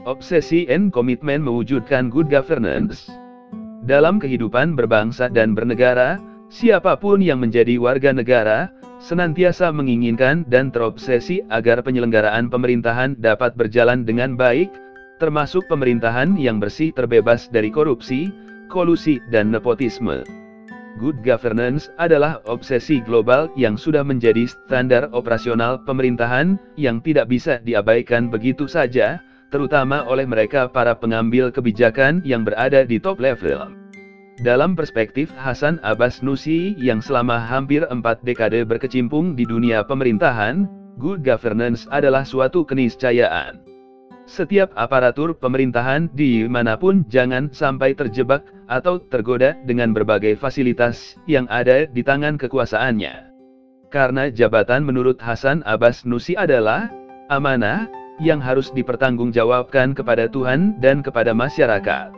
Obsesi and komitmen mewujudkan good governance. Dalam kehidupan berbangsa dan bernegara, siapapun yang menjadi warga negara, senantiasa menginginkan dan terobsesi agar penyelenggaraan pemerintahan dapat berjalan dengan baik, termasuk pemerintahan yang bersih terbebas dari korupsi, kolusi dan nepotisme. Good governance adalah obsesi global yang sudah menjadi standar operasional pemerintahan, yang tidak bisa diabaikan begitu saja, terutama oleh mereka para pengambil kebijakan yang berada di top level. Dalam perspektif Hasan Abbas Nussi yang selama hampir 4 dekade berkecimpung di dunia pemerintahan, good governance adalah suatu keniscayaan. Setiap aparatur pemerintahan dimanapun jangan sampai terjebak atau tergoda dengan berbagai fasilitas yang ada di tangan kekuasaannya. Karena jabatan menurut Hasan Abbas Nussi adalah amanah yang harus dipertanggungjawabkan kepada Tuhan dan kepada masyarakat.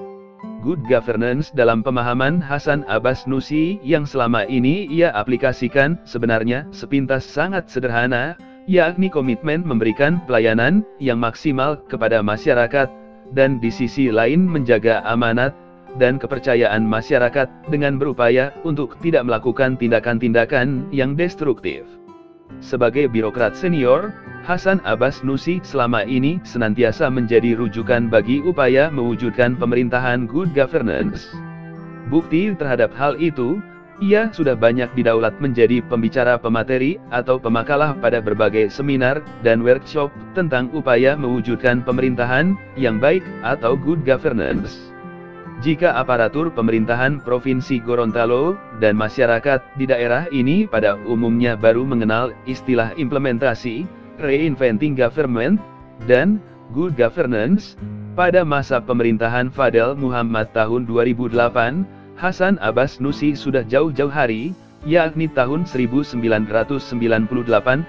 Good governance dalam pemahaman Hasan Abbas Nussi yang selama ini ia aplikasikan sebenarnya sepintas sangat sederhana, yakni komitmen memberikan pelayanan yang maksimal kepada masyarakat, dan di sisi lain menjaga amanat dan kepercayaan masyarakat dengan berupaya untuk tidak melakukan tindakan-tindakan yang destruktif. Sebagai birokrat senior, Hasan Abbas Nussi selama ini senantiasa menjadi rujukan bagi upaya mewujudkan pemerintahan good governance. Bukti terhadap hal itu, ia sudah banyak didaulat menjadi pembicara pemateri atau pemakalah pada berbagai seminar dan workshop tentang upaya mewujudkan pemerintahan yang baik atau good governance. Jika aparatur pemerintahan Provinsi Gorontalo dan masyarakat di daerah ini pada umumnya baru mengenal istilah implementasi, reinventing government, dan good governance, pada masa pemerintahan Fadel Muhammad tahun 2008, Hasan Abbas Nussi sudah jauh-jauh hari, yakni tahun 1998,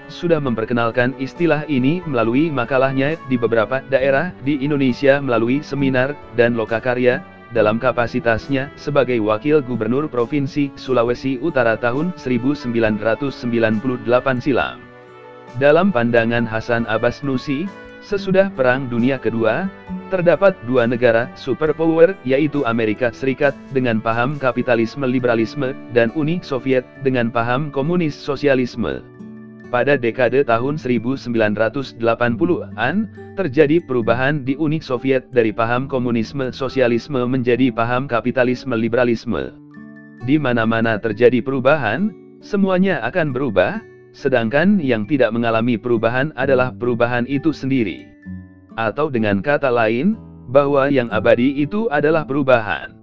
sudah memperkenalkan istilah ini melalui makalahnya di beberapa daerah di Indonesia melalui seminar dan lokakarya, dalam kapasitasnya sebagai Wakil Gubernur Provinsi Sulawesi Utara tahun 1998 silam. Dalam pandangan Hasan Abbas Nussi, sesudah Perang Dunia Kedua, terdapat dua negara superpower yaitu Amerika Serikat dengan paham kapitalisme liberalisme dan Uni Soviet dengan paham komunis sosialisme. Pada dekade tahun 1980-an, terjadi perubahan di Uni Soviet dari paham komunisme sosialisme menjadi paham kapitalisme liberalisme. Di mana-mana terjadi perubahan, semuanya akan berubah, sedangkan yang tidak mengalami perubahan adalah perubahan itu sendiri. Atau dengan kata lain, bahwa yang abadi itu adalah perubahan.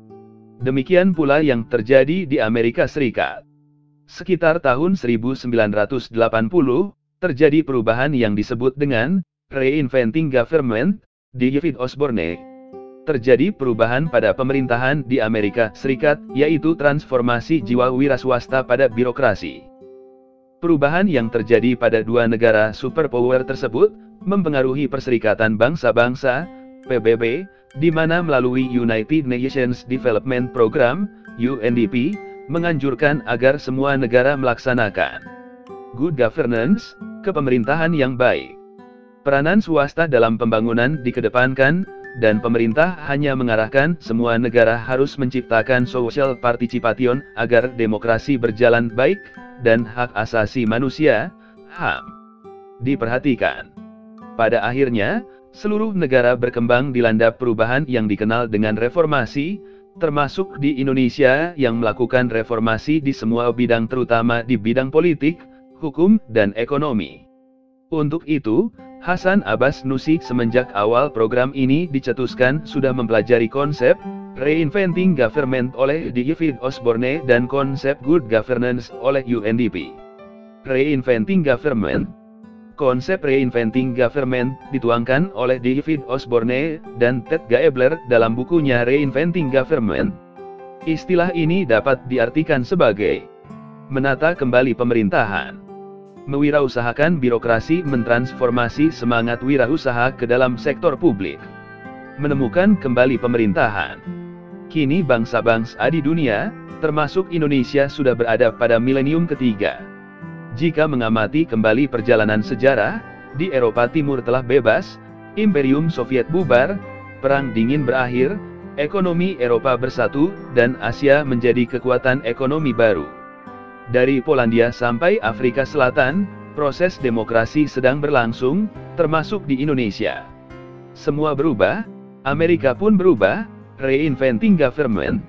Demikian pula yang terjadi di Amerika Serikat. Sekitar tahun 1980, terjadi perubahan yang disebut dengan reinventing government di David Osborne. Terjadi perubahan pada pemerintahan di Amerika Serikat, yaitu transformasi jiwa wira swasta pada birokrasi. Perubahan yang terjadi pada dua negara superpower tersebut mempengaruhi Perserikatan Bangsa-Bangsa (PBB), di mana melalui United Nations Development Program (UNDP) menganjurkan agar semua negara melaksanakan good governance, kepemerintahan yang baik. Peranan swasta dalam pembangunan dikedepankan, dan pemerintah hanya mengarahkan semua negara harus menciptakan social participation agar demokrasi berjalan baik, dan hak asasi manusia, HAM, diperhatikan. Pada akhirnya, seluruh negara berkembang dilanda perubahan yang dikenal dengan reformasi, termasuk di Indonesia yang melakukan reformasi di semua bidang terutama di bidang politik, hukum, dan ekonomi. Untuk itu, Hasan Abbas Nussi semenjak awal program ini dicetuskan sudah mempelajari konsep reinventing government oleh David Osborne dan konsep good governance oleh UNDP. Reinventing government. Konsep reinventing government dituangkan oleh David Osborne dan Ted Gaebler dalam bukunya Reinventing Government. Istilah ini dapat diartikan sebagai menata kembali pemerintahan, mewirausahakan birokrasi, mentransformasi semangat wirausaha ke dalam sektor publik, menemukan kembali pemerintahan. Kini bangsa-bangsa di dunia, termasuk Indonesia, sudah berada pada milenium ketiga. Jika mengamati kembali perjalanan sejarah, di Eropa Timur telah bebas, Imperium Soviet bubar, Perang Dingin berakhir, ekonomi Eropa bersatu, dan Asia menjadi kekuatan ekonomi baru. Dari Polandia sampai Afrika Selatan, proses demokrasi sedang berlangsung, termasuk di Indonesia. Semua berubah, Amerika pun berubah, reinventing government.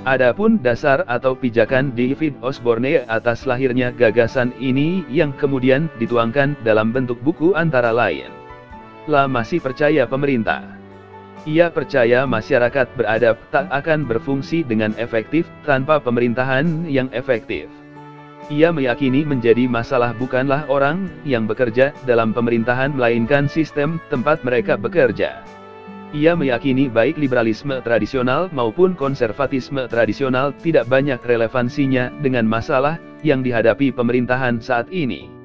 Adapun dasar atau pijakan David Osborne atas lahirnya gagasan ini yang kemudian dituangkan dalam bentuk buku antara lain. La masih percaya pemerintah. Ia percaya masyarakat beradab tak akan berfungsi dengan efektif tanpa pemerintahan yang efektif. Ia meyakini menjadi masalah bukanlah orang yang bekerja dalam pemerintahan melainkan sistem tempat mereka bekerja. Ia meyakini baik liberalisme tradisional maupun konservatisme tradisional tidak banyak relevansinya dengan masalah yang dihadapi pemerintahan saat ini.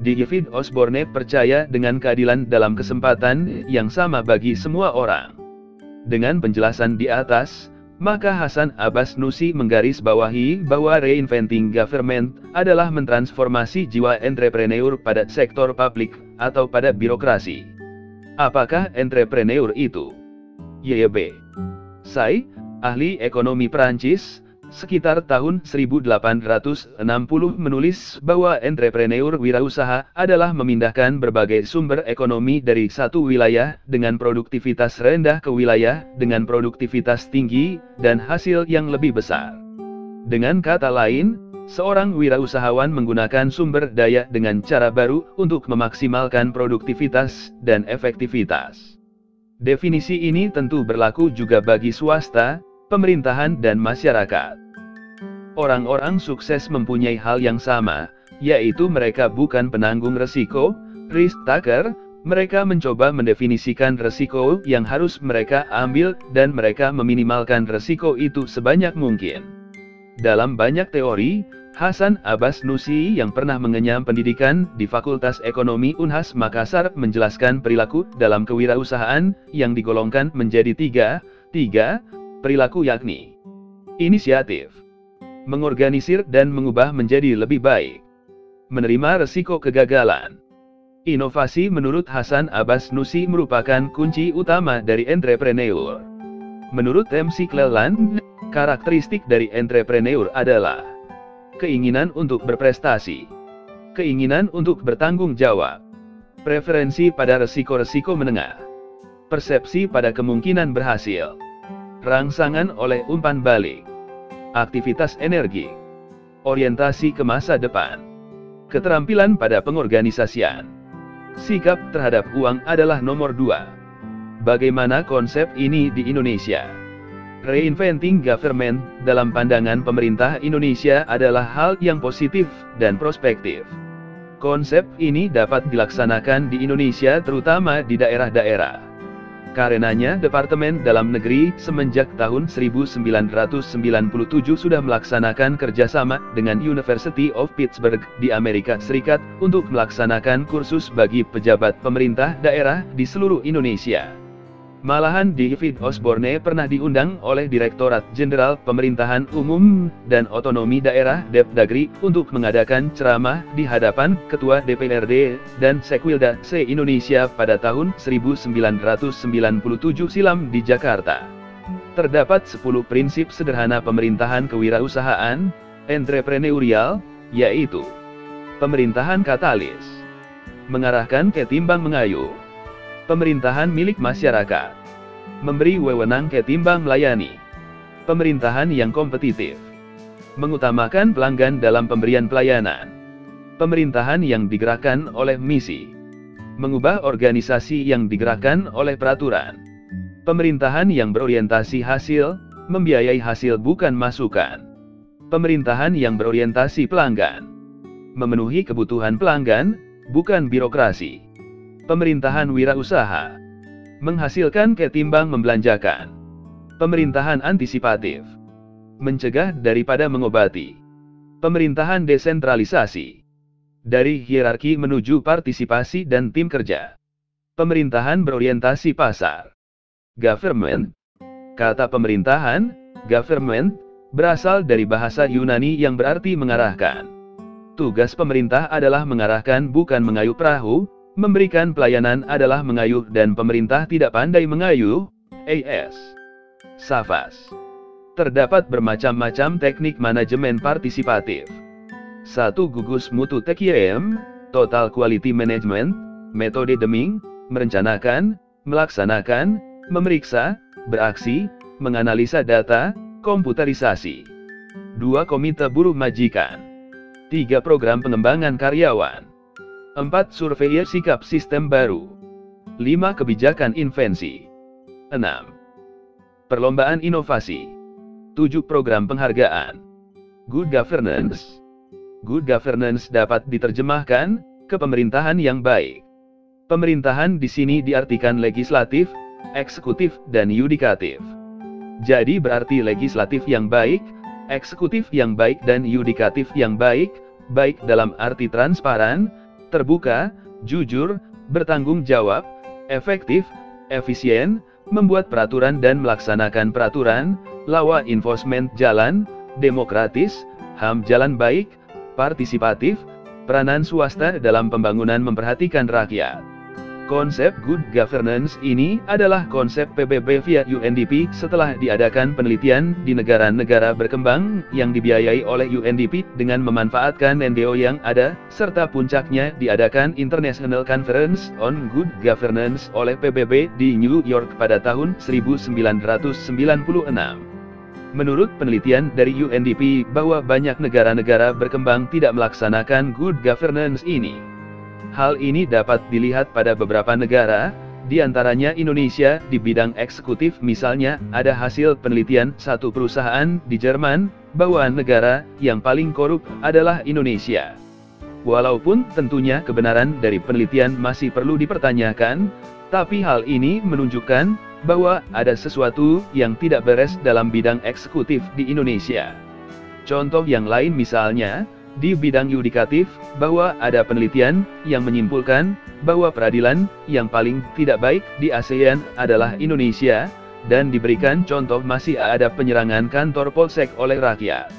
David Osborne percaya dengan keadilan dalam kesempatan yang sama bagi semua orang. Dengan penjelasan di atas, maka Hasan Abbas Nussi menggarisbawahi bahwa reinventing government adalah mentransformasi jiwa entrepreneur pada sektor publik atau pada birokrasi. Apakah entrepreneur itu? Y.B. Say, ahli ekonomi Prancis, sekitar tahun 1860 menulis bahwa entrepreneur wirausaha adalah memindahkan berbagai sumber ekonomi dari satu wilayah dengan produktivitas rendah ke wilayah dengan produktivitas tinggi dan hasil yang lebih besar. Dengan kata lain, seorang wirausahawan menggunakan sumber daya dengan cara baru untuk memaksimalkan produktivitas dan efektivitas. Definisi ini tentu berlaku juga bagi swasta, pemerintahan dan masyarakat. Orang-orang sukses mempunyai hal yang sama, yaitu mereka bukan penanggung resiko, risk taker, mereka mencoba mendefinisikan resiko yang harus mereka ambil dan mereka meminimalkan resiko itu sebanyak mungkin. Dalam banyak teori, Hasan Abbas Nussi yang pernah mengenyam pendidikan di Fakultas Ekonomi Unhas Makassar menjelaskan perilaku dalam kewirausahaan yang digolongkan menjadi tiga perilaku yakni inisiatif, mengorganisir dan mengubah menjadi lebih baik, menerima resiko kegagalan. Inovasi menurut Hasan Abbas Nussi merupakan kunci utama dari entrepreneur. Menurut MC Cleland, karakteristik dari entrepreneur adalah keinginan untuk berprestasi, keinginan untuk bertanggung jawab, preferensi pada resiko-resiko menengah, persepsi pada kemungkinan berhasil, rangsangan oleh umpan balik, aktivitas energi, orientasi ke masa depan, keterampilan pada pengorganisasian. Sikap terhadap uang adalah nomor 2. Bagaimana konsep ini di Indonesia? Reinventing government, dalam pandangan pemerintah Indonesia adalah hal yang positif dan prospektif. Konsep ini dapat dilaksanakan di Indonesia terutama di daerah-daerah. Karenanya Departemen Dalam Negeri semenjak tahun 1997 sudah melaksanakan kerjasama dengan University of Pittsburgh di Amerika Serikat untuk melaksanakan kursus bagi pejabat pemerintah daerah di seluruh Indonesia. Malahan David Osborne pernah diundang oleh Direktorat Jenderal Pemerintahan Umum dan Otonomi Daerah Depdagri untuk mengadakan ceramah di hadapan Ketua DPRD dan Sekwilda se-Indonesia pada tahun 1997 silam di Jakarta. Terdapat 10 prinsip sederhana pemerintahan kewirausahaan, entrepreneurial, yaitu pemerintahan katalis, mengarahkan ketimbang mengayuh, pemerintahan milik masyarakat, memberi wewenang ketimbang melayani, pemerintahan yang kompetitif, mengutamakan pelanggan dalam pemberian pelayanan, pemerintahan yang digerakkan oleh misi, mengubah organisasi yang digerakkan oleh peraturan, pemerintahan yang berorientasi hasil, membiayai hasil bukan masukan, pemerintahan yang berorientasi pelanggan, memenuhi kebutuhan pelanggan, bukan birokrasi. Pemerintahan wirausaha, menghasilkan ketimbang membelanjakan. Pemerintahan antisipatif, mencegah daripada mengobati. Pemerintahan desentralisasi, dari hierarki menuju partisipasi dan tim kerja. Pemerintahan berorientasi pasar. Government, kata pemerintahan, government, berasal dari bahasa Yunani yang berarti mengarahkan. Tugas pemerintah adalah mengarahkan bukan mengayuh perahu, memberikan pelayanan adalah mengayuh dan pemerintah tidak pandai mengayuh, AS. Safas. Terdapat bermacam-macam teknik manajemen partisipatif. 1. Gugus mutu TQM, Total Quality Management, metode Deming, merencanakan, melaksanakan, memeriksa, beraksi, menganalisa data, komputerisasi. 2. Komite Buruh Majikan. 3. Program pengembangan karyawan. 4. Survei sikap sistem baru. 5. Kebijakan invensi. 6. Perlombaan inovasi. 7. Program penghargaan. Good governance. Good governance dapat diterjemahkan ke pemerintahan yang baik. Pemerintahan di sini diartikan legislatif, eksekutif, dan yudikatif. Jadi berarti legislatif yang baik, eksekutif yang baik, dan yudikatif yang baik, baik dalam arti transparan, terbuka, jujur, bertanggung jawab, efektif, efisien, membuat peraturan dan melaksanakan peraturan, law enforcement jalan, demokratis, HAM jalan baik, partisipatif, peranan swasta dalam pembangunan memperhatikan rakyat. Konsep good governance ini adalah konsep PBB via UNDP setelah diadakan penelitian di negara-negara berkembang yang dibiayai oleh UNDP dengan memanfaatkan NGO yang ada, serta puncaknya diadakan International Conference on Good Governance oleh PBB di New York pada tahun 1996. Menurut penelitian dari UNDP bahwa banyak negara-negara berkembang tidak melaksanakan good governance ini. Hal ini dapat dilihat pada beberapa negara, di antaranya Indonesia di bidang eksekutif. Misalnya, ada hasil penelitian satu perusahaan di Jerman, bahwa negara yang paling korup adalah Indonesia. Walaupun tentunya kebenaran dari penelitian masih perlu dipertanyakan, tapi hal ini menunjukkan bahwa ada sesuatu yang tidak beres dalam bidang eksekutif di Indonesia. Contoh yang lain misalnya, di bidang yudikatif, bahwa ada penelitian yang menyimpulkan bahwa peradilan yang paling tidak baik di ASEAN adalah Indonesia, dan diberikan contoh masih ada penyerangan kantor polsek oleh rakyat.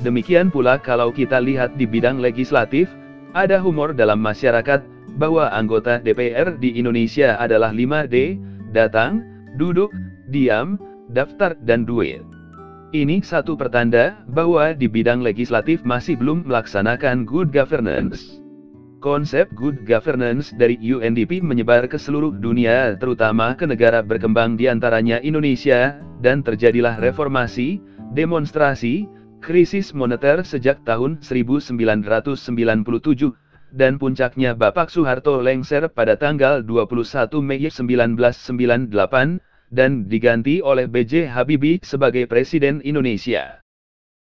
Demikian pula kalau kita lihat di bidang legislatif, ada humor dalam masyarakat, bahwa anggota DPR di Indonesia adalah 5D, datang, duduk, diam, daftar, dan duit. Ini satu pertanda bahwa di bidang legislatif masih belum melaksanakan good governance. Konsep good governance dari UNDP menyebar ke seluruh dunia, terutama ke negara berkembang di antaranya Indonesia, dan terjadilah reformasi, demonstrasi, krisis moneter sejak tahun 1997, dan puncaknya Bapak Soeharto lengser pada tanggal 21 Mei 1998, dan diganti oleh B.J. Habibie sebagai Presiden Indonesia.